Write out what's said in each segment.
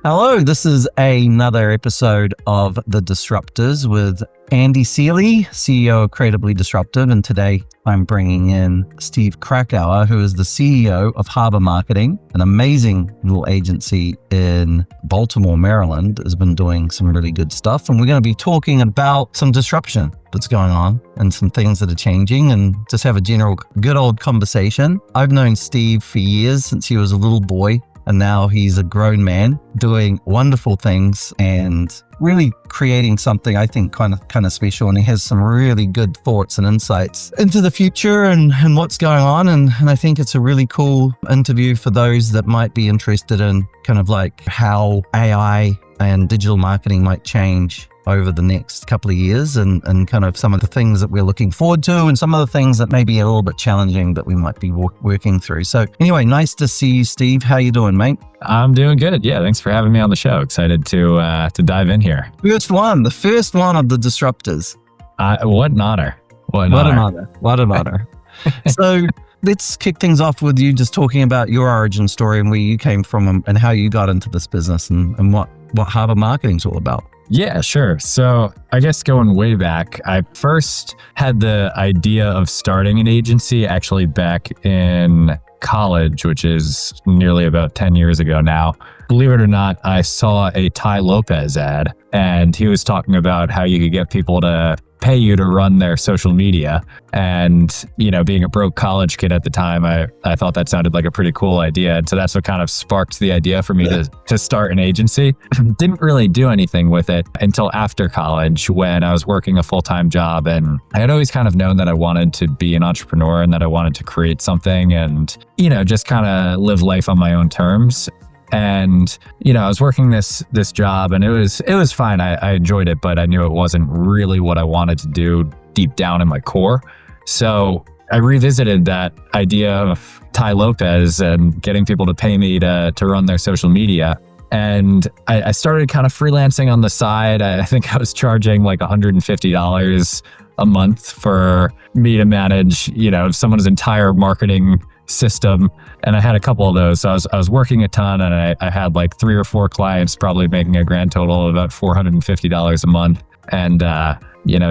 Hello, this is another episode of The Disruptors with Andy Seeley, CEO of Creatively Disruptive. And today I'm bringing in Steve Krakower, who is the CEO of Harbor Marketing, an amazing little agency in Baltimore, Maryland, has been doing some really good stuff. And we're going to be talking about some disruption that's going on and some things that are changing and just have a general good old conversation. I've known Steve for years, since he was a little boy. And now he's a grown man doing wonderful things and really creating something I think kind of special. And he has some really good thoughts and insights into the future and what's going on. And I think it's a really cool interview for those that might be interested in kind of like how AI and digital marketing might change over the next couple of years and kind of some of the things that we're looking forward to and some of the things that may be a little bit challenging that we might be working through. So anyway, nice to see you, Steve. How you doing, mate? I'm doing good. Yeah, thanks for having me on the show. Excited to dive in here. The first one of the Disruptors. What an honor. What an honor. So let's kick things off with you just talking about your origin story and where you came from and how you got into this business and what Harbor Marketing's all about. Yeah, sure. So I guess going way back, I first had the idea of starting an agency actually back in college, which is nearly about 10 years ago now. Believe it or not, I saw a Tai Lopez ad, and he was talking about how you could get people to pay you to run their social media. And, being a broke college kid at the time, I thought that sounded like a pretty cool idea. And so that's what kind of sparked the idea for me to start an agency. Didn't really do anything with it until after college when I was working a full-time job. And I had always kind of known that I wanted to be an entrepreneur and that I wanted to create something and, just kind of live life on my own terms. And, I was working this job and it was fine. I enjoyed it, but I knew it wasn't really what I wanted to do deep down in my core. So I revisited that idea of Tai Lopez and getting people to pay me to run their social media. And I started kind of freelancing on the side. I think I was charging like $150 a month for me to manage, someone's entire marketing system. And I had a couple of those. So I was working a ton and I had like 3 or 4 clients, probably making a grand total of about $450 a month. And,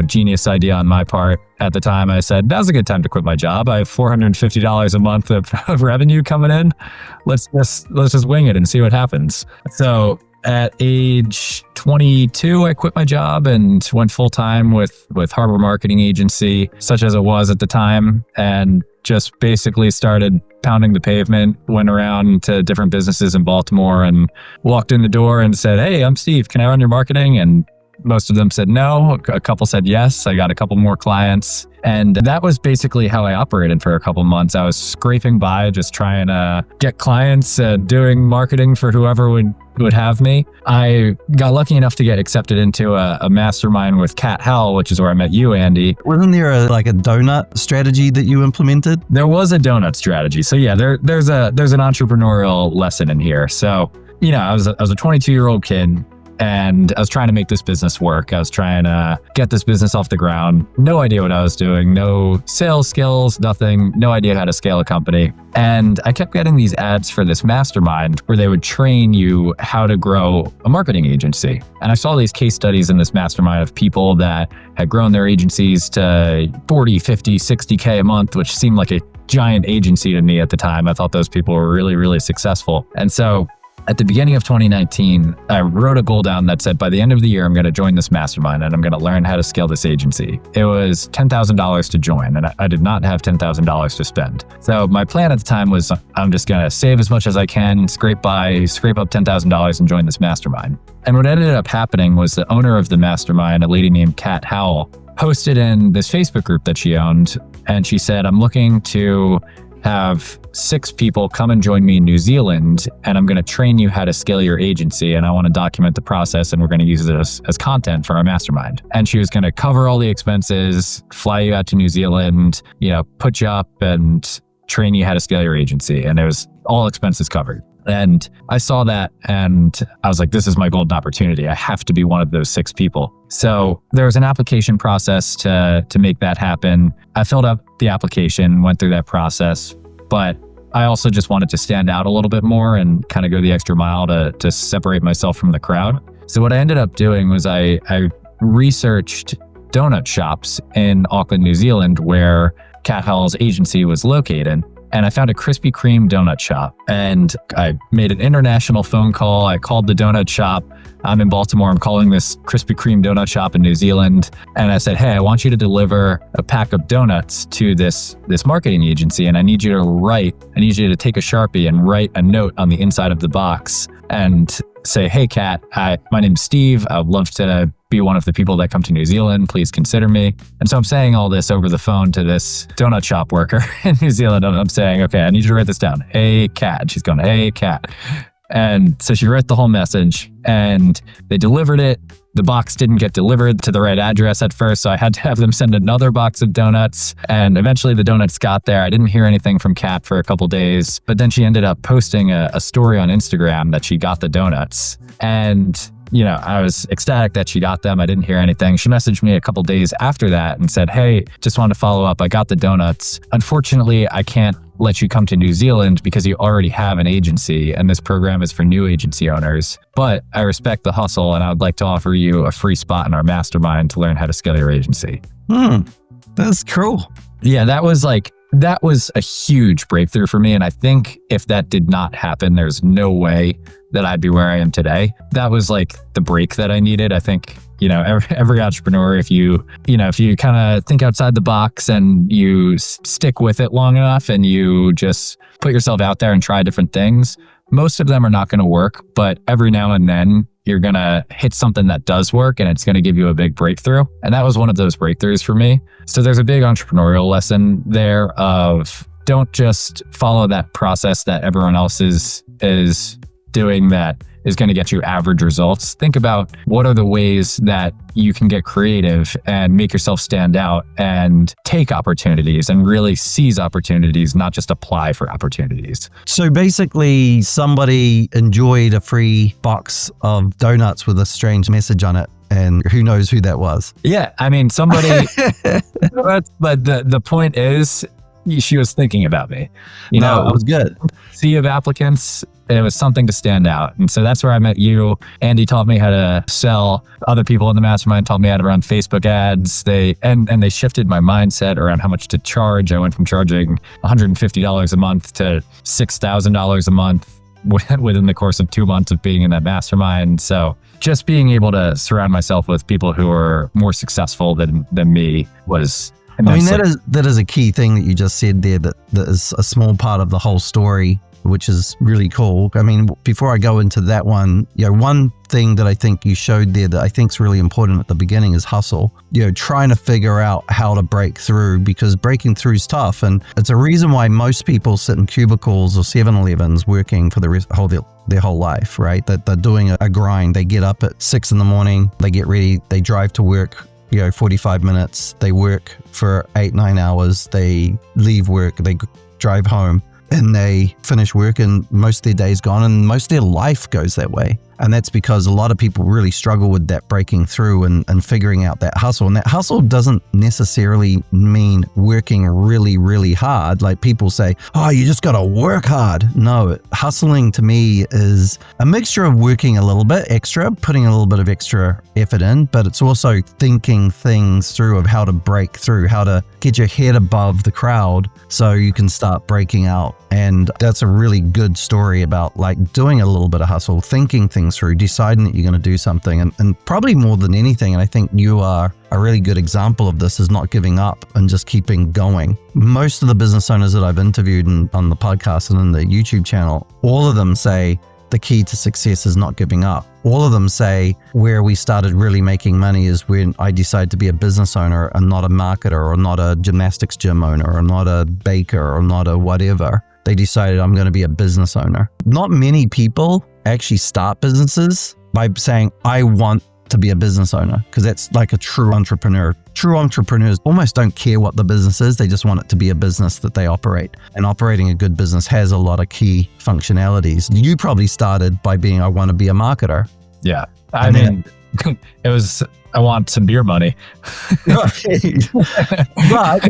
genius idea on my part. At the time, I said, now's a good time to quit my job. I have $450 a month of revenue coming in. Let's just wing it and see what happens. So at age 22, I quit my job and went full time with Harbor Marketing Agency, such as it was at the time, and just basically started pounding the pavement, went around to different businesses in Baltimore and walked in the door and said, hey, I'm Steve, can I run your marketing? And most of them said no. A couple said yes. I got a couple more clients. And that was basically how I operated for a couple months. I was scraping by, just trying to get clients, doing marketing for whoever would have me. I got lucky enough to get accepted into a mastermind with Kat Howell, which is where I met you, Andy. Wasn't there a donut strategy that you implemented? There was a donut strategy. So yeah, there's an entrepreneurial lesson in here. So, I was a 22-year-old kid. And I was trying to make this business work. I was trying to get this business off the ground. No idea what I was doing. No sales skills, nothing. No idea how to scale a company. And I kept getting these ads for this mastermind where they would train you how to grow a marketing agency. And I saw these case studies in this mastermind of people that had grown their agencies to 40, 50, 60K a month, which seemed like a giant agency to me at the time. I thought those people were really, really successful. And so at the beginning of 2019, I wrote a goal down that said, by the end of the year, I'm going to join this mastermind and I'm going to learn how to scale this agency. It was $10,000 to join, and I did not have $10,000 to spend. So my plan at the time was, I'm just going to save as much as I can, scrape up $10,000 and join this mastermind. And what ended up happening was the owner of the mastermind, a lady named Kat Howell, posted in this Facebook group that she owned, and she said, I'm looking to have 6 people come and join me in New Zealand, and I'm going to train you how to scale your agency, and I want to document the process, and we're going to use this as content for our mastermind. And she was going to cover all the expenses, fly you out to New Zealand, put you up and train you how to scale your agency. And it was all expenses covered. And I saw that and I was like, this is my golden opportunity. I have to be one of those 6 people. So there was an application process to make that happen. I filled up the application, went through that process, but I also just wanted to stand out a little bit more and kind of go the extra mile to separate myself from the crowd. So what I ended up doing was I researched donut shops in Auckland, New Zealand, where Kat Hall's agency was located. And I found a Krispy Kreme donut shop, and I made an international phone call. I called the donut shop. I'm in Baltimore. I'm calling this Krispy Kreme donut shop in New Zealand. And I said, hey, I want you to deliver a pack of donuts to this marketing agency. And I need you to take a Sharpie and write a note on the inside of the box and say, hey, Kat, my name's Steve. I'd love to be one of the people that come to New Zealand. Please consider me. And so I'm saying all this over the phone to this donut shop worker in New Zealand. I'm saying, okay, I need you to write this down. Hey, Kat. She's going, hey, Kat. And so she wrote the whole message, and they delivered it. The box didn't get delivered to the right address at first, so I had to have them send another box of donuts. And eventually the donuts got there. I didn't hear anything from Kat for a couple days, but then she ended up posting a story on Instagram that she got the donuts. And I was ecstatic that she got them. I didn't hear anything. She messaged me a couple days after that and said, hey, just wanted to follow up. I got the donuts. Unfortunately, I can't let you come to New Zealand because you already have an agency, and this program is for new agency owners. But I respect the hustle, and I would like to offer you a free spot in our mastermind to learn how to scale your agency. That's cool. Yeah, that was a huge breakthrough for me. And I think if that did not happen, there's no way that I'd be where I am today. That was like the break that I needed. I think, every entrepreneur, if you kind of think outside the box and you stick with it long enough and you just put yourself out there and try different things, most of them are not going to work, but every now and then you're going to hit something that does work and it's going to give you a big breakthrough. And that was one of those breakthroughs for me. So there's a big entrepreneurial lesson there of don't just follow that process that everyone else is doing that is going to get you average results. Think about what are the ways that you can get creative and make yourself stand out and take opportunities and really seize opportunities, not just apply for opportunities. So basically, somebody enjoyed a free box of donuts with a strange message on it. And who knows who that was? Yeah, I mean, somebody, but the point is, she was thinking about me. It was good. Sea of applicants, it was something to stand out. And so that's where I met you. Andy taught me how to sell. Other people in the mastermind taught me how to run Facebook ads. They shifted my mindset around how much to charge. I went from charging $150 a month to $6,000 a month within the course of 2 months of being in that mastermind. So just being able to surround myself with people who are more successful than me was immensely. I mean, that is a key thing that you just said there, that is a small part of the whole story, which is really cool. I mean, before I go into that one, one thing that I think you showed there that I think is really important at the beginning is hustle. Trying to figure out how to break through, because breaking through is tough. And it's a reason why most people sit in cubicles or 7-Elevens working for their whole life, right? That they're doing a grind. They get up at 6 a.m, they get ready, they drive to work, 45 minutes, they work for 8-9 hours, they leave work, they drive home, and they finish work, and most of their day's gone, and most of their life goes that way. And that's because a lot of people really struggle with that breaking through and figuring out that hustle. And that hustle doesn't necessarily mean working really, really hard. Like people say, oh, you just got to work hard. No, hustling to me is a mixture of working a little bit extra, putting a little bit of extra effort in, but it's also thinking things through of how to break through, how to get your head above the crowd so you can start breaking out. And that's a really good story about like doing a little bit of hustle, thinking things through, deciding that you're going to do something. And probably more than anything, and I think you are a really good example of this, is not giving up and just keeping going. Most of the business owners that I've interviewed on the podcast and in the YouTube channel, all of them say the key to success is not giving up. All of them say where we started really making money is when I decided to be a business owner and not a marketer, or not a gymnastics gym owner, or not a baker, or not a whatever. They decided I'm going to be a business owner. Not many people actually start businesses by saying, I want to be a business owner, because that's like a true entrepreneur. True entrepreneurs almost don't care what the business is. They just want it to be a business that they operate. And operating a good business has a lot of key functionalities. You probably started by being, I want to be a marketer. Yeah. I mean, it was I want some beer money. But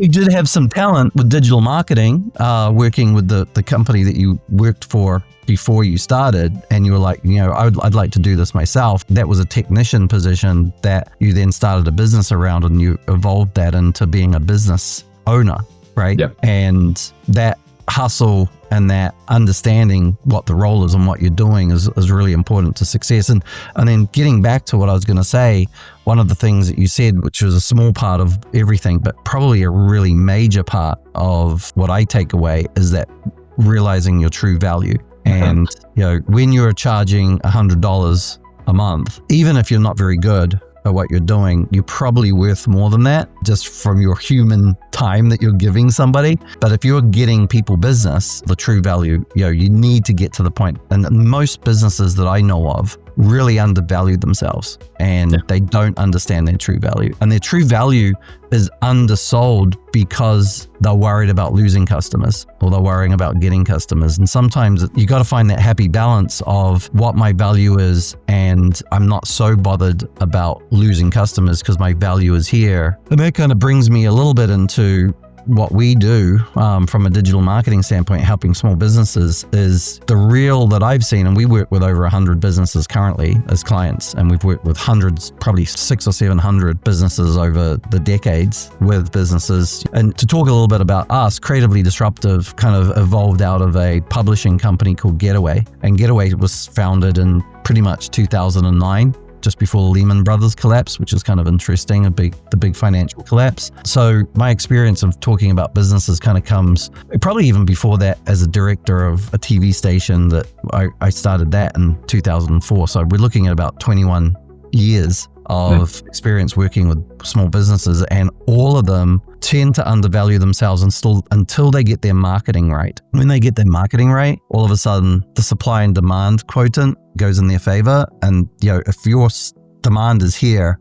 you did have some talent with digital marketing, working with the company that you worked for before you started, and you were like, I'd like to do this myself. That was a technician position that you then started a business around, and you evolved that into being a business owner, right? Yep. And that hustle and that understanding what the role is and what you're doing is really important to success. And then getting back to what I was going to say, one of the things that you said, which was a small part of everything, but probably a really major part of what I take away, is that realizing your true value. And when you're charging $100 a month, even if you're not very good at what you're doing, you're probably worth more than that, just from your human time that you're giving somebody. But if you're getting people business, the true value, you need to get to the point. And most businesses that I know of really undervalue themselves, and they don't understand their true value. And their true value is undersold because they're worried about losing customers, or they're worrying about getting customers. And sometimes you got to find that happy balance of what my value is, and I'm not so bothered about losing customers because my value is here. And that kind of brings me a little bit into what we do from a digital marketing standpoint, helping small businesses, is the real that I've seen. And we work with over 100 businesses currently as clients, and we've worked with hundreds, probably 600 or 700 businesses over the decades with businesses. And to talk a little bit about us, Creatively Disruptive kind of evolved out of a publishing company called Getaway. And Getaway was founded in pretty much 2009. Just before Lehman Brothers collapse, which is kind of interesting, the big financial collapse. So my experience of talking about businesses kind of comes probably even before that, as a director of a TV station that I started that in 2004. So we're looking at about 21 years of experience working with small businesses, and all of them tend to undervalue themselves until they get their marketing right. When they get their marketing right, all of a sudden the supply and demand quotient goes in their favor. And if your demand is here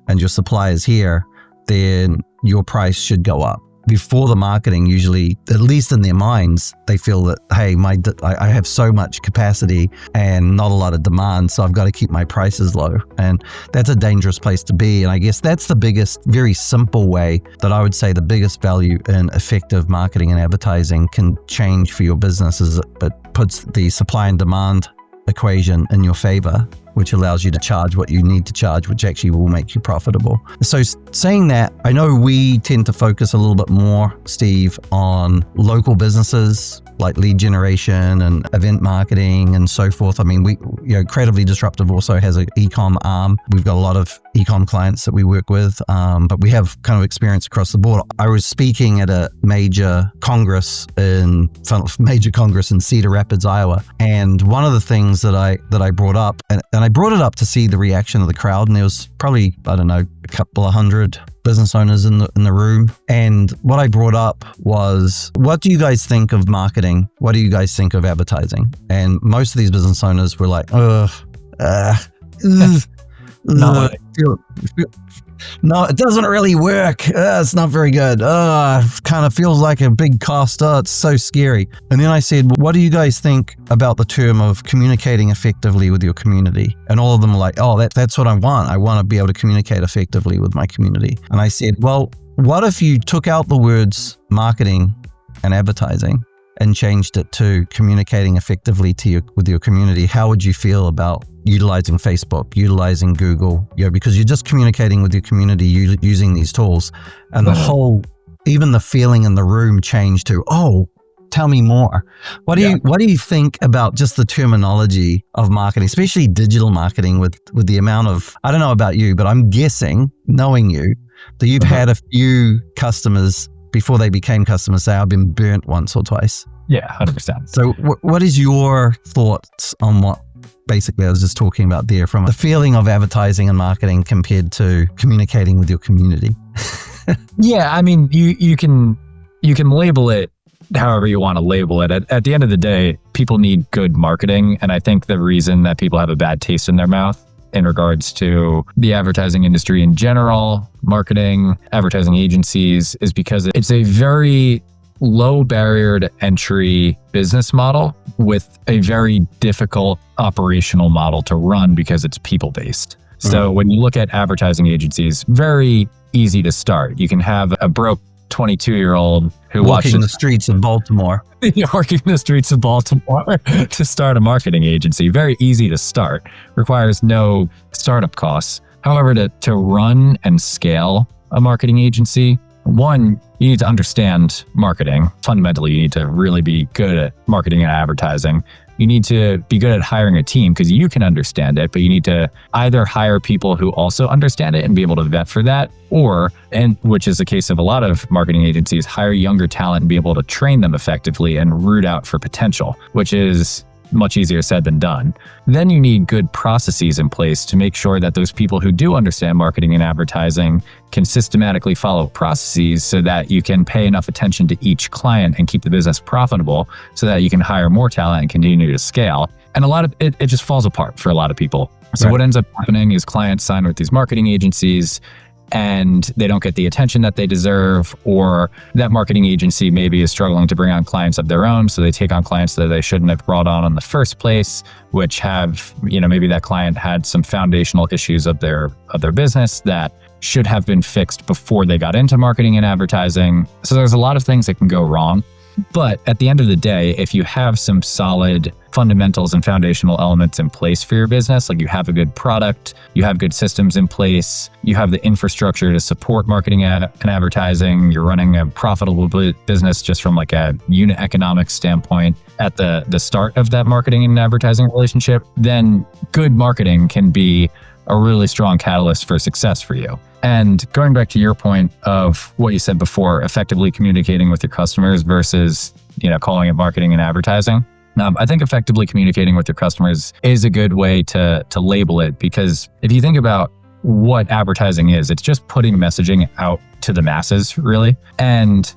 and your supply is here, then your price should go up. Before the marketing, usually, at least in their minds, they feel that, hey, I have so much capacity and not a lot of demand, so I've got to keep my prices low. And that's a dangerous place to be. And I guess that's the biggest, very simple way that I would say the biggest value in effective marketing and advertising can change for your business, is it puts the supply and demand equation in your favor, which allows you to charge what you need to charge, which actually will make you profitable. So saying that, I know we tend to focus a little bit more, Steve, on local businesses like lead generation and event marketing and so forth. I mean, Creatively Disruptive also has an e-com arm. We've got a lot of e-com clients that we work with, but we have kind of experience across the board. I was speaking at a major congress in Cedar Rapids, Iowa, and one of the things that I brought up, and I brought it up to see the reaction of the crowd, and there was probably, I don't know, a couple of hundred business owners in the room. And what I brought up was, what do you guys think of marketing? What do you guys think of advertising? And most of these business owners were like, no, it doesn't really work. It's not very good. Kind of feels like a big cost. It's so scary. And then I said, well, what do you guys think about the term of communicating effectively with your community? And all of them were like, oh, that's what I want. I want to be able to communicate effectively with my community. And I said, well, what if you took out the words marketing and advertising and changed it to communicating effectively with your community? How would you feel about utilizing Facebook, utilizing Google? Because you're just communicating with your community using these tools. And even the feeling in the room changed to, oh, tell me more. What do you think about just the terminology of marketing, especially digital marketing, with the amount of, I don't know about you, but I'm guessing, knowing you, that you've had a few customers before they became customers say, I've been burnt once or twice. Yeah, 100%. So what is your thoughts on what basically I was just talking about there, from the feeling of advertising and marketing compared to communicating with your community? Yeah, I mean, you can label it however you want to label it. At the end of the day, people need good marketing. And I think the reason that people have a bad taste in their mouth in regards to the advertising industry in general, marketing, advertising agencies, is because it's a very low barrier to entry business model with a very difficult operational model to run because it's people-based. So when you look at advertising agencies, very easy to start. You can have a broke 22-year-old who walking the streets of Baltimore. Working the streets of Baltimore to start a marketing agency. Very easy to start. Requires no startup costs. However, to run and scale a marketing agency, one, you need to understand marketing. Fundamentally, you need to really be good at marketing and advertising. You need to be good at hiring a team because you can understand it, but you need to either hire people who also understand it and be able to vet for that, or, and which is the case of a lot of marketing agencies, hire younger talent and be able to train them effectively and root out for potential, which is much easier said than done. Then you need good processes in place to make sure that those people who do understand marketing and advertising can systematically follow processes so that you can pay enough attention to each client and keep the business profitable so that you can hire more talent and continue to scale. And a lot of it just falls apart for a lot of people. So what ends up happening is clients sign with these marketing agencies and they don't get the attention that they deserve, or that marketing agency maybe is struggling to bring on clients of their own. So they take on clients that they shouldn't have brought on in the first place, which have, maybe that client had some foundational issues of their business that should have been fixed before they got into marketing and advertising. So there's a lot of things that can go wrong. But at the end of the day, if you have some solid fundamentals and foundational elements in place for your business, like you have a good product, you have good systems in place, you have the infrastructure to support marketing and advertising, you're running a profitable business just from like a unit economics standpoint at the start of that marketing and advertising relationship, then good marketing can be a really strong catalyst for success for you. And going back to your point of what you said before, effectively communicating with your customers versus, calling it marketing and advertising. I think effectively communicating with your customers is a good way to label it, because if you think about what advertising is, it's just putting messaging out to the masses, really. And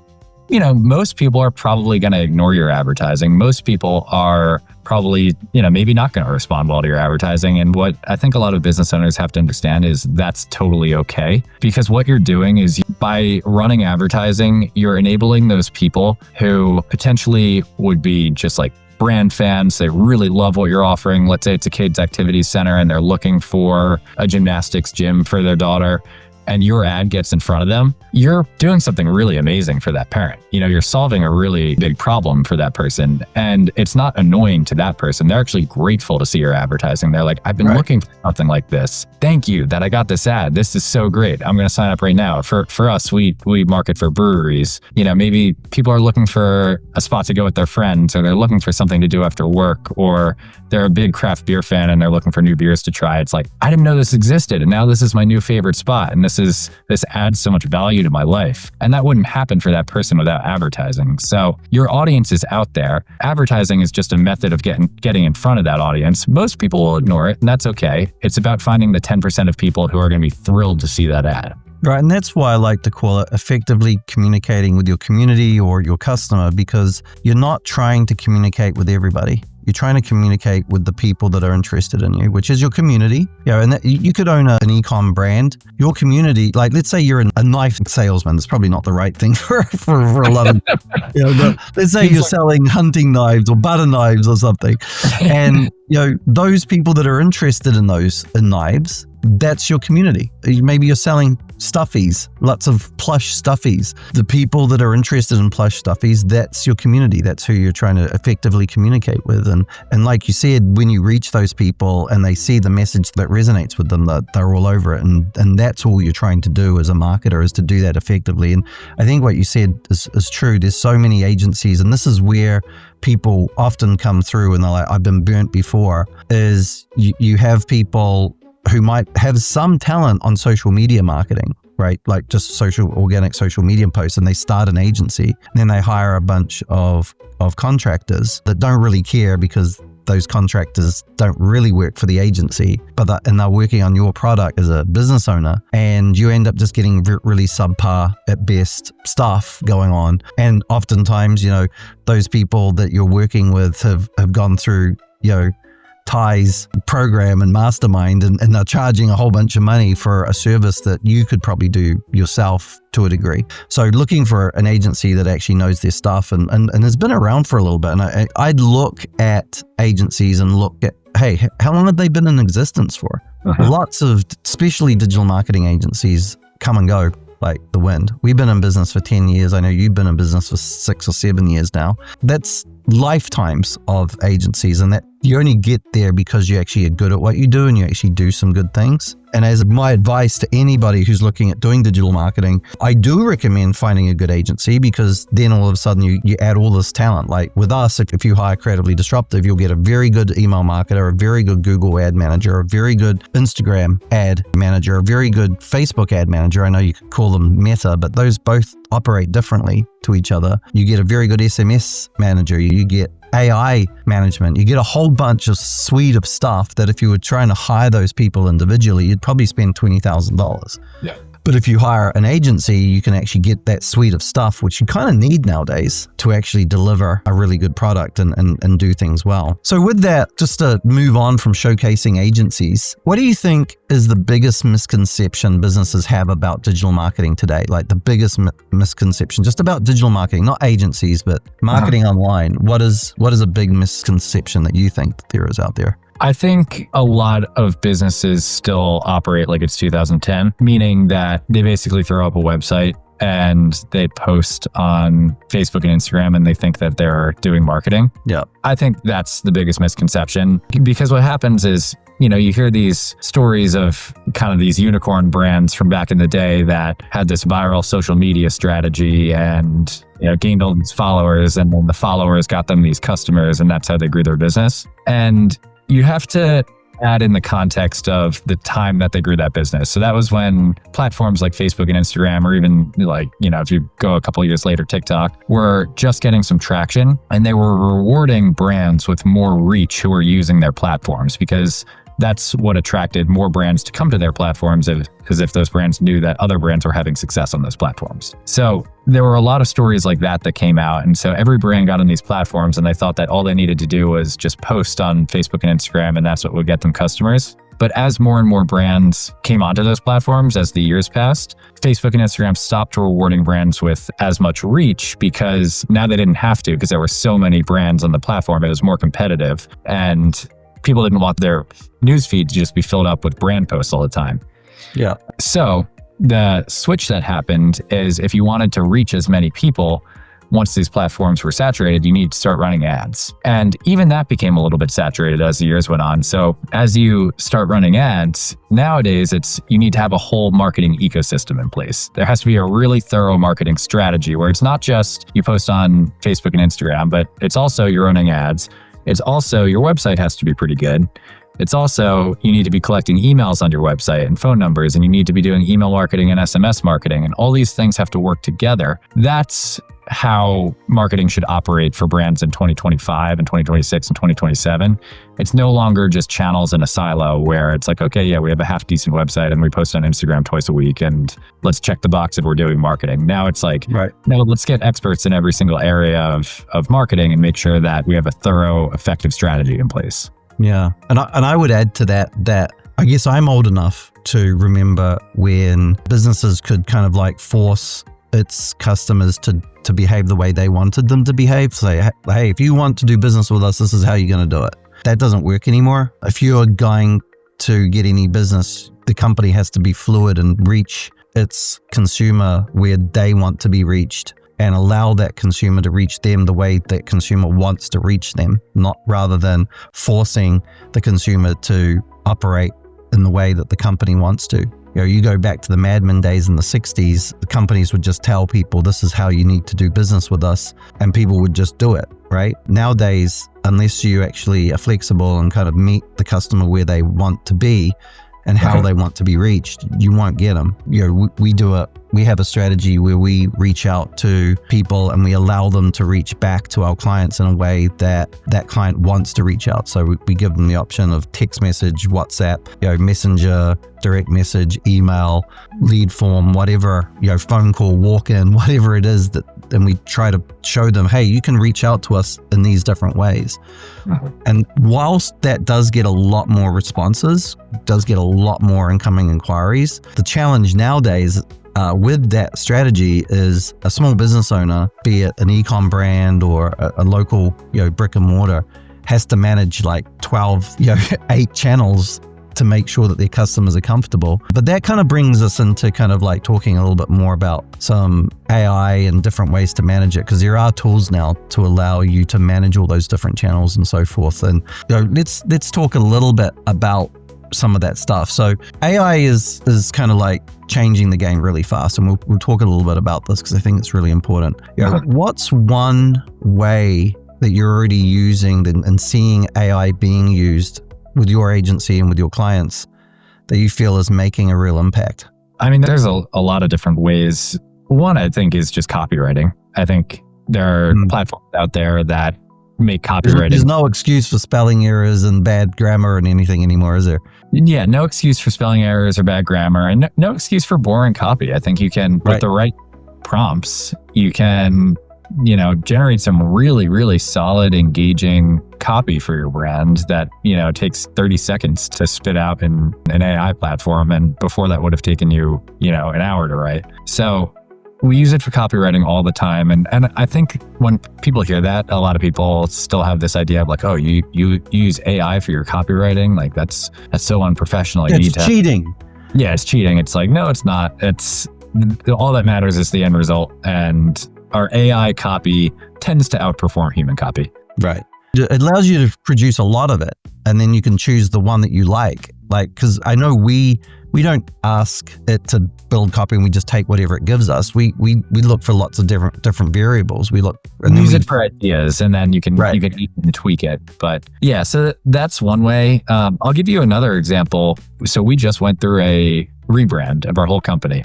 most people are probably going to ignore your advertising. Most people are probably, maybe not going to respond well to your advertising. And what I think a lot of business owners have to understand is that's totally okay. Because what you're doing is by running advertising, you're enabling those people who potentially would be just like brand fans. They really love what you're offering. Let's say it's a kids activity center and they're looking for a gymnastics gym for their daughter, and your ad gets in front of them, you're doing something really amazing for that parent. You're solving a really big problem for that person. And it's not annoying to that person. They're actually grateful to see your advertising. They're like, I've been looking for something like this. Thank you that I got this ad. This is so great. I'm going to sign up right now. For us, we market for breweries. Maybe people are looking for a spot to go with their friends, or they're looking for something to do after work, or they're a big craft beer fan and they're looking for new beers to try. It's like, I didn't know this existed, and now this is my new favorite spot. And this adds so much value to my life. And that wouldn't happen for that person without advertising. So your audience is out there. Advertising is just a method of getting in front of that audience. Most people will ignore it, and that's okay. It's about finding the 10% of people who are going to be thrilled to see that ad. Right. And that's why I like to call it effectively communicating with your community or your customer, because you're not trying to communicate with everybody. You're trying to communicate with the people that are interested in you, which is your community. And you could own an e-com brand. Your community, like let's say you're a knife salesman. That's probably not the right thing for a lot of, but let's say you're selling hunting knives or butter knives or something. And, those people that are interested in knives, that's your community. Maybe you're selling stuffies, lots of plush stuffies. The people that are interested in plush stuffies, that's your community. That's who you're trying to effectively communicate with. And like you said, when you reach those people and they see the message that resonates with them, that they're all over it. And that's all you're trying to do as a marketer, is to do that effectively. And I think what you said is true. There's so many agencies, and this is where people often come through and they're like, I've been burnt before, is you have people who might have some talent on social media marketing, right? Like just organic social media posts, and they start an agency. And then they hire a bunch of contractors that don't really care, because those contractors don't really work for the agency, and they're working on your product as a business owner, and you end up just getting really subpar at best stuff going on. And oftentimes, those people that you're working with have gone through, Ty's program and mastermind, and they're charging a whole bunch of money for a service that you could probably do yourself to a degree. So looking for an agency that actually knows their stuff and has been around for a little bit. And I'd look at agencies and look at, hey, how long have they been in existence for? Lots of, especially digital marketing agencies, come and go like the wind. We've been in business for 10 years. I know you've been in business for 6 or 7 years now. That's lifetimes of agencies, and that you only get there because you actually are good at what you do and you actually do some good things. And as my advice to anybody who's looking at doing digital marketing, I do recommend finding a good agency, because then all of a sudden you add all this talent. Like with us, if you hire Creatively Disruptive, you'll get a very good email marketer, a very good Google ad manager, a very good Instagram ad manager, a very good Facebook ad manager. I know you could call them Meta, but those both operate differently to each other. You get a very good SMS manager. You get AI management. You get a whole bunch of suite of stuff that if you were trying to hire those people individually, you'd probably spend $20,000. Yeah. But if you hire an agency, you can actually get that suite of stuff, which you kind of need nowadays to actually deliver a really good product and do things well. So with that, just to move on from showcasing agencies, what do you think is the biggest misconception businesses have about digital marketing today? Like the biggest misconception just about digital marketing, not agencies, but marketing online. What is a big misconception that you think that there is out there? I think a lot of businesses still operate like it's 2010, meaning that they basically throw up a website and they post on Facebook and Instagram and they think that they're doing marketing. Yeah. I think that's the biggest misconception, because what happens is, you hear these stories of kind of these unicorn brands from back in the day that had this viral social media strategy and gained all these followers, and then the followers got them these customers, and that's how they grew their business. And you have to add in the context of the time that they grew that business. So that was when platforms like Facebook and Instagram, or even if you go a couple of years later, TikTok, were just getting some traction, and they were rewarding brands with more reach who were using their platforms, because that's what attracted more brands to come to their platforms, as if those brands knew that other brands were having success on those platforms. So there were a lot of stories like that came out. And so every brand got on these platforms and they thought that all they needed to do was just post on Facebook and Instagram, and that's what would get them customers. But as more and more brands came onto those platforms as the years passed, Facebook and Instagram stopped rewarding brands with as much reach, because now they didn't have to, because there were so many brands on the platform. It was more competitive, and people didn't want their newsfeed to just be filled up with brand posts all the time. Yeah. So the switch that happened is, if you wanted to reach as many people, once these platforms were saturated, you need to start running ads. And even that became a little bit saturated as the years went on. So as you start running ads, nowadays you need to have a whole marketing ecosystem in place. There has to be a really thorough marketing strategy where it's not just you post on Facebook and Instagram, but it's also you're running ads. It's also your website has to be pretty good. It's also you need to be collecting emails on your website and phone numbers, and you need to be doing email marketing and SMS marketing, and all these things have to work together. That's how marketing should operate for brands in 2025 and 2026 and 2027. It's no longer just channels in a silo where it's like, okay, yeah, we have a half decent website and we post on Instagram twice a week and let's check the box if we're doing marketing. Now it's like, no, let's get experts in every single area of marketing and make sure that we have a thorough, effective strategy in place. Yeah. And I would add to that I guess I'm old enough to remember when businesses could kind of like force its customers to behave the way they wanted them to behave. Say, hey, if you want to do business with us, this is how you're going to do it. That doesn't work anymore. If you're going to get any business, the company has to be fluid and reach its consumer where they want to be reached, and allow that consumer to reach them the way that consumer wants to reach them, not rather than forcing the consumer to operate in the way that the company wants to. You go back to the Mad Men days in the 60s, the companies would just tell people, this is how you need to do business with us, and people would just do it, right? Nowadays, unless you actually are flexible and kind of meet the customer where they want to be and how they want to be reached, you won't get them. We have a strategy where we reach out to people and we allow them to reach back to our clients in a way that that client wants to reach out. So we give them the option of text message, WhatsApp, Messenger, direct message, email, lead form, whatever, phone call, walk-in, whatever it is that and we try to show them, hey, you can reach out to us in these different ways. And whilst that does get a lot more responses, does get a lot more incoming inquiries, the challenge nowadays with that strategy is a small business owner, be it an e-com brand or a local, brick and mortar, has to manage like 12, 8 channels to make sure that their customers are comfortable. But that kind of brings us into kind of like talking a little bit more about some AI and different ways to manage it, because there are tools now to allow you to manage all those different channels and so forth. And let's talk a little bit about some of that stuff. So AI is kind of like changing the game really fast, and we'll talk a little bit about this because I think it's really important. What's one way that you're already using and seeing AI being used with your agency and with your clients that you feel is making a real impact? I mean, there's a lot of different ways. One, I think, is just copywriting. I think there are platforms out there that make copywriting. There's no excuse for spelling errors and bad grammar and anything anymore, is there? Yeah, no excuse for spelling errors or bad grammar, and no excuse for boring copy. I think you can, with the right prompts, you can generate some really, really solid, engaging copy for your brand that, takes 30 seconds to spit out in an AI platform. And before that would have taken you, an hour to write. So we use it for copywriting all the time. And I think when people hear that, a lot of people still have this idea of like, oh, you use AI for your copywriting? Like that's so unprofessional. It's cheating. Yeah, it's cheating. It's like, no, it's not. It's all that matters is the end result. And our AI copy tends to outperform human copy. Right. It allows you to produce a lot of it, and then you can choose the one that you like. Like, because I know we don't ask it to build copy and we just take whatever it gives us. We look for lots of different variables. We look and use it for ideas, and then you can even tweak it. But yeah, so that's one way. I'll give you another example. So we just went through a rebrand of our whole company.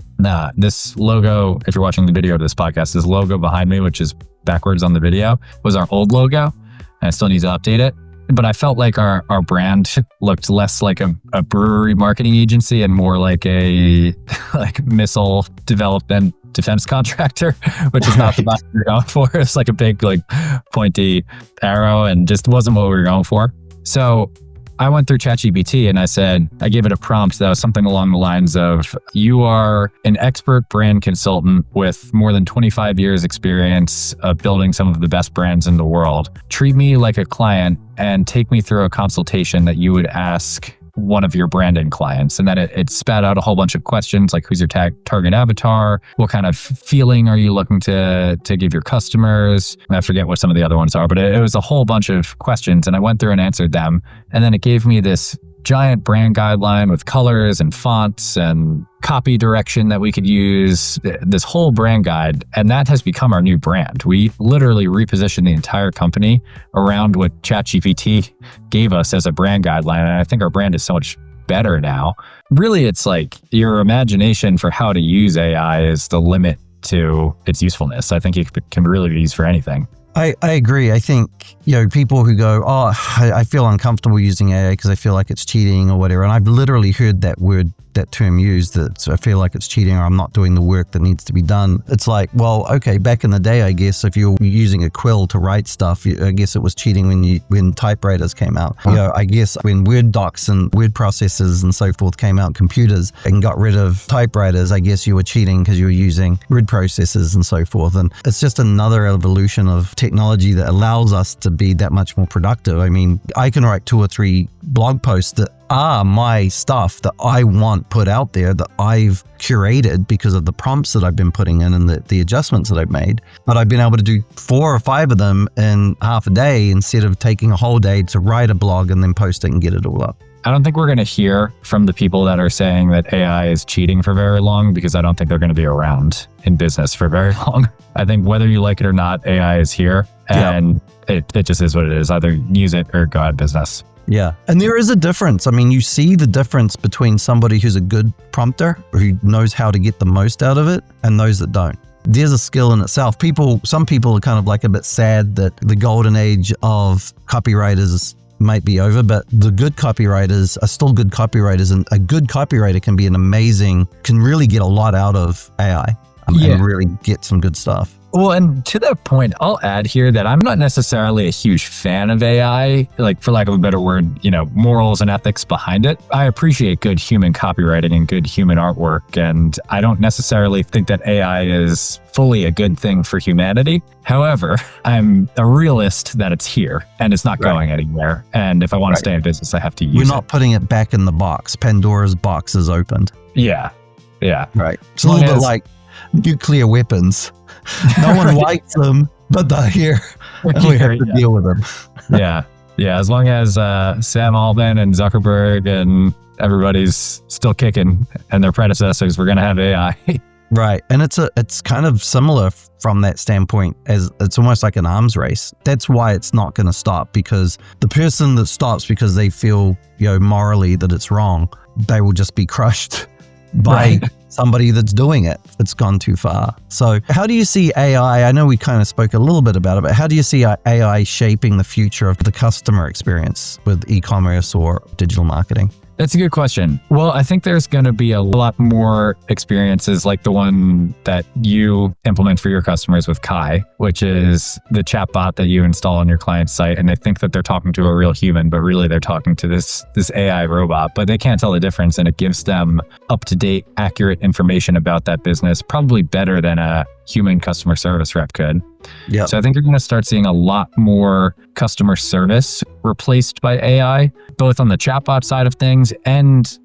This logo, if you're watching the video of this podcast, this logo behind me, which is backwards on the video, was our old logo. I still need to update it. But I felt like our brand looked less like a brewery marketing agency and more like a missile development defense contractor, which is not the vibe we were going for. It's like a big pointy arrow and just wasn't what we were going for. So I went through ChatGPT and I gave it a prompt that was something along the lines of, you are an expert brand consultant with more than 25 years experience of building some of the best brands in the world. Treat me like a client and take me through a consultation that you would ask one of your branding clients. And then it spat out a whole bunch of questions like, who's your target avatar? What kind of feeling are you looking to give your customers? I forget what some of the other ones are, but it was a whole bunch of questions, and I went through and answered them. And then it gave me this giant brand guideline with colors and fonts and copy direction that we could use, this whole brand guide. And that has become our new brand. We literally repositioned the entire company around what ChatGPT gave us as a brand guideline. And I think our brand is so much better now. Really, it's like your imagination for how to use AI is the limit to its usefulness. I think it can really be used for anything. I agree. I think, people who go, oh, I feel uncomfortable using AI because I feel like it's cheating or whatever. And I've literally heard that term used, that I feel like it's cheating or I'm not doing the work that needs to be done. It's like, well, okay, back in the day, I guess if you're using a quill to write stuff, I guess it was cheating when typewriters came out. I guess when Word docs and word processors and so forth came out, computers, and got rid of typewriters, I guess you were cheating because you were using word processors and so forth. And it's just another evolution of technology that allows us to be that much more productive. I mean, I can write 2 or 3 blog posts that are my stuff that I want put out there, that I've curated because of the prompts that I've been putting in and the adjustments that I've made. But I've been able to do 4 or 5 of them in half a day instead of taking a whole day to write a blog and then post it and get it all up. I don't think we're going to hear from the people that are saying that AI is cheating for very long, because I don't think they're going to be around in business for very long. I think whether you like it or not, AI is here, and it just is what it is. Either use it or go out of business. Yeah. And there is a difference. I mean, you see the difference between somebody who's a good prompter, who knows how to get the most out of it, and those that don't. There's a skill in itself. Some people are kind of like a bit sad that the golden age of copywriters might be over, but the good copywriters are still good copywriters, and a good copywriter can really get a lot out of AI and really get some good stuff. Well, and to that point, I'll add here that I'm not necessarily a huge fan of AI, like for lack of a better word, morals and ethics behind it. I appreciate good human copywriting and good human artwork, and I don't necessarily think that AI is fully a good thing for humanity. However, I'm a realist that it's here and it's not going anywhere. And if I want to stay in business, I have to use it. We're not putting it back in the box. Pandora's box is opened. Yeah. Right. It's a little bit like nuclear weapons. No one likes them, but they're here. And we have to deal with them. Yeah. As long as Sam Altman and Zuckerberg and everybody's still kicking and their predecessors, we're going to have AI. Right. And it's kind of similar from that standpoint, as it's almost like an arms race. That's why it's not going to stop, because the person that stops because they feel, morally that it's wrong, they will just be crushed by somebody that's doing it. It's gone too far. So how do you see AI? I know we kind of spoke a little bit about it, but how do you see AI shaping the future of the customer experience with e-commerce or digital marketing? That's a good question. Well, I think there's going to be a lot more experiences like the one that you implement for your customers with Kai, which is the chatbot that you install on your client's site. And they think that they're talking to a real human, but really they're talking to this AI robot, but they can't tell the difference. And it gives them up-to-date, accurate information about that business, probably better than a human customer service rep could. Yeah. So I think you're going to start seeing a lot more customer service replaced by AI, both on the chatbot side of things and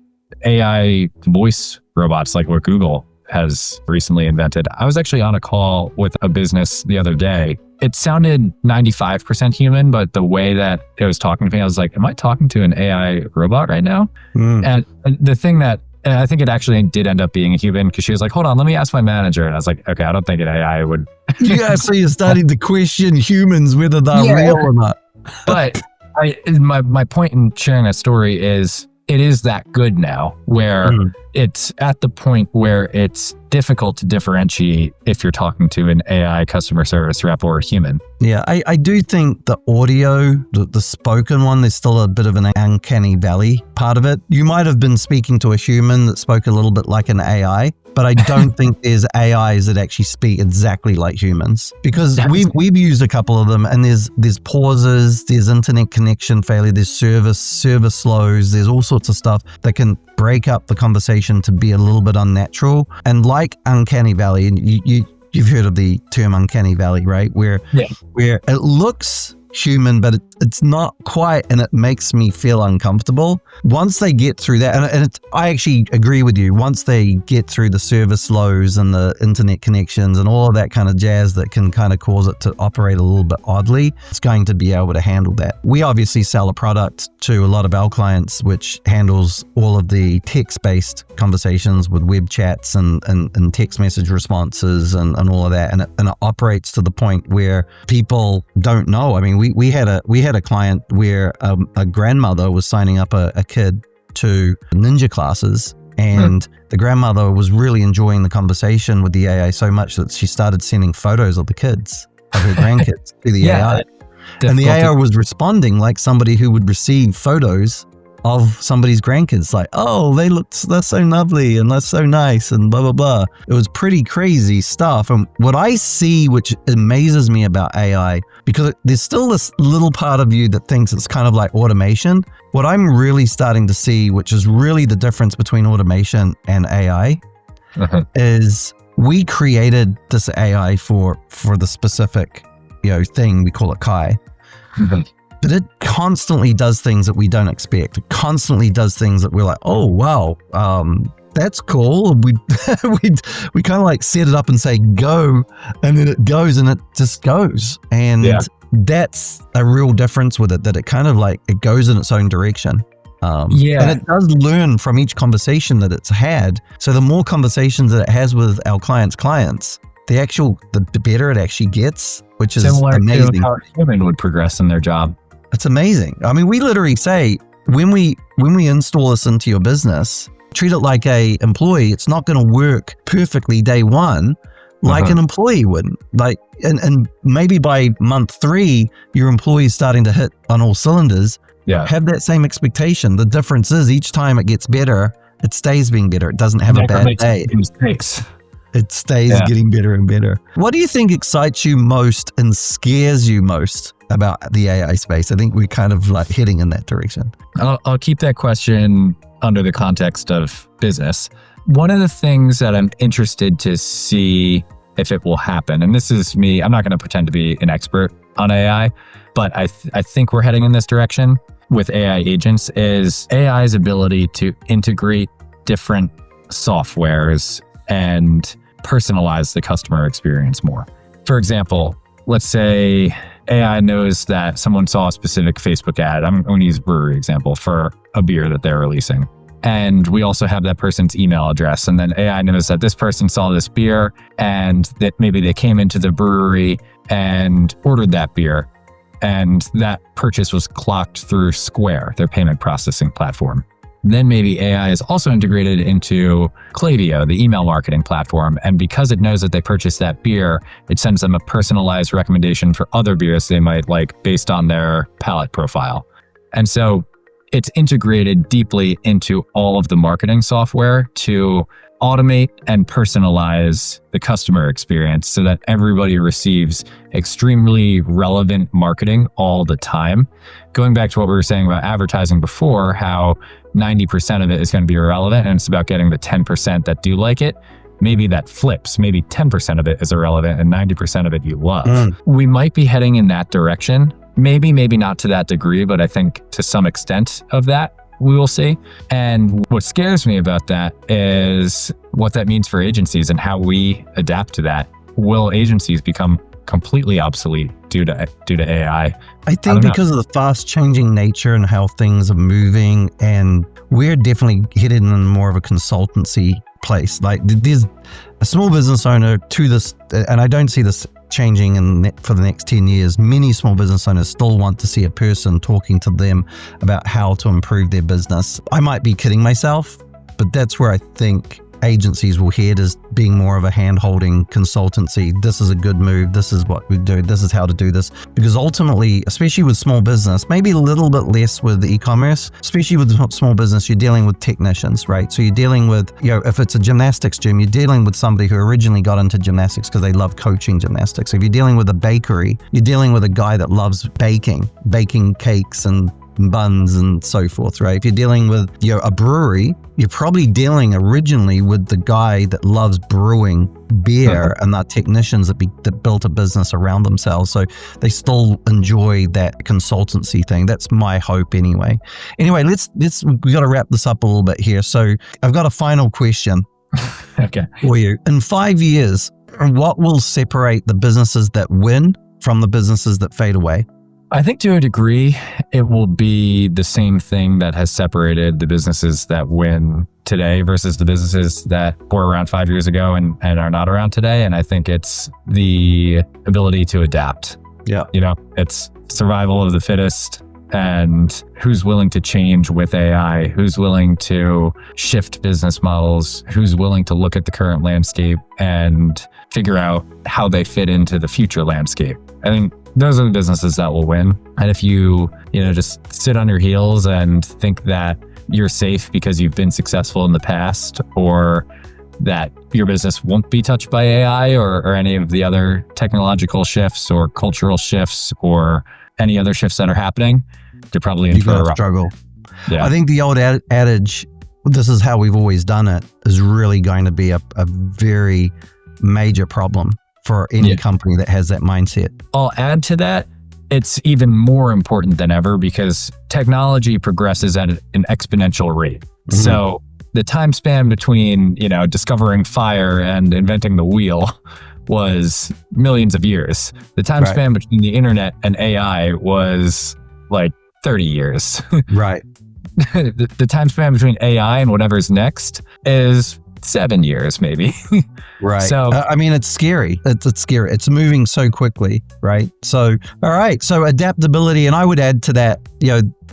AI voice robots like what Google has recently invented. I was actually on a call with a business the other day. It sounded 95% human, but the way that it was talking to me, I was like, am I talking to an AI robot right now? And the thing that I think it actually did end up being a human, because she was like, hold on, let me ask my manager. And I was like, okay, I don't think an AI would. Yeah, so you're starting to question humans, whether they're real or not. But my point in sharing that story is it is that good now, where it's at the point where it's difficult to differentiate if you're talking to an AI customer service rep or a human. Yeah, I do think the audio, the spoken one, there's still a bit of an uncanny valley part of it. You might have been speaking to a human that spoke a little bit like an AI, but I don't think there's AIs that actually speak exactly like humans, because we've used a couple of them, and there's pauses, there's internet connection failure, there's service slows, there's all sorts of stuff that can break up the conversation to be a little bit unnatural. And like uncanny valley, and you've heard of the term uncanny valley, right? Where it looks human, but it's not quite, and it makes me feel uncomfortable. Once they get through that, and I actually agree with you, once they get through the service lows and the internet connections and all of that kind of jazz that can kind of cause it to operate a little bit oddly, it's going to be able to handle that. We obviously sell a product to a lot of our clients which handles all of the text-based conversations with web chats and text message responses and all of that, and it operates to the point where people don't know. I mean, we had a client where a grandmother was signing up a kid to ninja classes, and the grandmother was really enjoying the conversation with the AI so much that she started sending photos of the kids, of her grandkids, to the AI. And the AI was responding like somebody who would receive photos of somebody's grandkids, like, oh, they're so lovely and they're so nice and blah, blah, blah. It was pretty crazy stuff. And what I see, which amazes me about AI, because there's still this little part of you that thinks it's kind of like automation. What I'm really starting to see, which is really the difference between automation and AI, is we created this AI for the specific, thing, we call it Kai. But it constantly does things that we don't expect. It constantly does things that we're like, oh, wow, that's cool. We kind of like set it up and say, go, and then it goes and it just goes. And that's a real difference with it, that it kind of like, it goes in its own direction. And it does learn from each conversation that it's had. So the more conversations that it has with our clients, the better it actually gets, which is amazing. To how a human would progress in their job. It's amazing. I mean, we literally say, when we install this into your business, treat it like a employee. It's not going to work perfectly day one like an employee wouldn't. Like, and maybe by month 3, your employee is starting to hit on all cylinders. Have that same expectation. The difference is each time it gets better, it stays being better. It doesn't have a bad day. Mistakes. It stays getting better and better. What do you think excites you most and scares you most about the AI space? I think we're kind of like heading in that direction. I'll keep that question under the context of business. One of the things that I'm interested to see if it will happen, and this is me, I'm not going to pretend to be an expert on AI, but I think we're heading in this direction with AI agents, is AI's ability to integrate different softwares and personalize the customer experience more. For example, let's say AI knows that someone saw a specific Facebook ad. I'm going to use a brewery example for a beer that they're releasing. And we also have that person's email address. And then AI knows that this person saw this beer and that maybe they came into the brewery and ordered that beer. And that purchase was clocked through Square, their payment processing platform. Then maybe AI is also integrated into Klaviyo, the email marketing platform. And because it knows that they purchased that beer, it sends them a personalized recommendation for other beers they might like based on their palate profile. And so it's integrated deeply into all of the marketing software to automate and personalize the customer experience so that everybody receives extremely relevant marketing all the time. Going back to what we were saying about advertising before, how 90% of it is going to be irrelevant and it's about getting the 10% that do like it. Maybe that flips. Maybe 10% of it is irrelevant and 90% of it you love. We might be heading in that direction. Maybe not to that degree, but I think to some extent of that, we will see. And what scares me about that is what that means for agencies and how we adapt to that. Will agencies become completely obsolete due to AI? I think because of the fast changing nature and how things are moving, and we're definitely headed in more of a consultancy place. Like there's a small business owner to this, and I don't see this changing for the next 10 years. Many small business owners still want to see a person talking to them about how to improve their business. I might be kidding myself, but that's where I think agencies will head, is being more of a hand-holding consultancy. This is a good move. This is what we do. This is how to do this. Because ultimately, especially with small business, maybe a little bit less with e-commerce, especially with small business, you're dealing with technicians, right? So you're dealing with, if it's a gymnastics gym, you're dealing with somebody who originally got into gymnastics because they love coaching gymnastics. If you're dealing with a bakery, you're dealing with a guy that loves baking cakes and buns and so forth, right? If you're dealing with a brewery, you're probably dealing originally with the guy that loves brewing beer and the technicians that built a business around themselves. So they still enjoy that consultancy thing. That's my hope anyway. Anyway, we got to wrap this up a little bit here. So I've got a final question for you. In 5 years, what will separate the businesses that win from the businesses that fade away? I think to a degree, it will be the same thing that has separated the businesses that win today versus the businesses that were around 5 years ago and are not around today. And I think it's the ability to adapt. Yeah. It's survival of the fittest and who's willing to change with AI, who's willing to shift business models, who's willing to look at the current landscape and figure out how they fit into the future landscape. I think those are the businesses that will win. And if you just sit on your heels and think that you're safe because you've been successful in the past, or that your business won't be touched by AI or any of the other technological shifts or cultural shifts or any other shifts that are happening, you're probably in for a struggle. Yeah. I think the old adage, this is how we've always done it, is really going to be a very major problem for any company that has that mindset. I'll add to that, it's even more important than ever because technology progresses at an exponential rate. Mm-hmm. So the time span between, discovering fire and inventing the wheel was millions of years. The time span between the internet and AI was like 30 years. Right. The time span between AI and whatever's next is 7 years, maybe. Right. So, it's scary. It's scary. It's moving so quickly, right? So, all right. So adaptability, and I would add to that,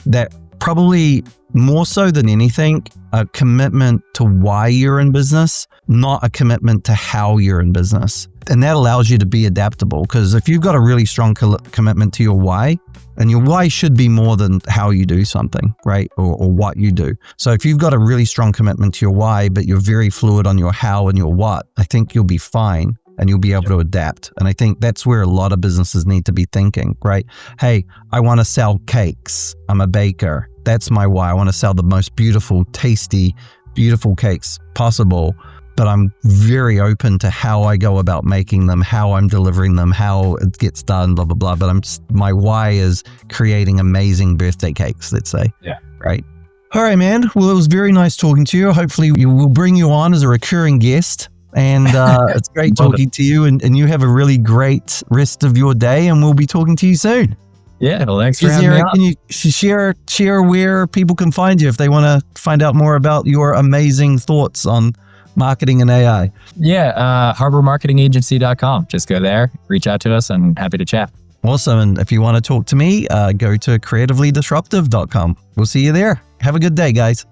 that probably more so than anything, a commitment to why you're in business, not a commitment to how you're in business. And that allows you to be adaptable, because if you've got a really strong commitment to your why, and your why should be more than how you do something, right? Or what you do. So if you've got a really strong commitment to your why, but you're very fluid on your how and your what, I think you'll be fine and you'll be able to adapt. And I think that's where a lot of businesses need to be thinking, right? Hey, I want to sell cakes. I'm a baker. That's my why. I want to sell the most beautiful, tasty, beautiful cakes possible. But I'm very open to how I go about making them, how I'm delivering them, how it gets done, blah, blah, blah. But my why is creating amazing birthday cakes, let's say. Yeah. Right. All right, man. Well, it was very nice talking to you. Hopefully we'll bring you on as a recurring guest. And it's great talking to you. And you have a really great rest of your day. And we'll be talking to you soon. Yeah, well, thanks for having me on. Can you share where people can find you if they want to find out more about your amazing thoughts on marketing and AI? Yeah, harbormarketingagency.com. Just go there, reach out to us, and happy to chat. Awesome. And if you want to talk to me, go to creativelydisruptive.com. We'll see you there. Have a good day, guys.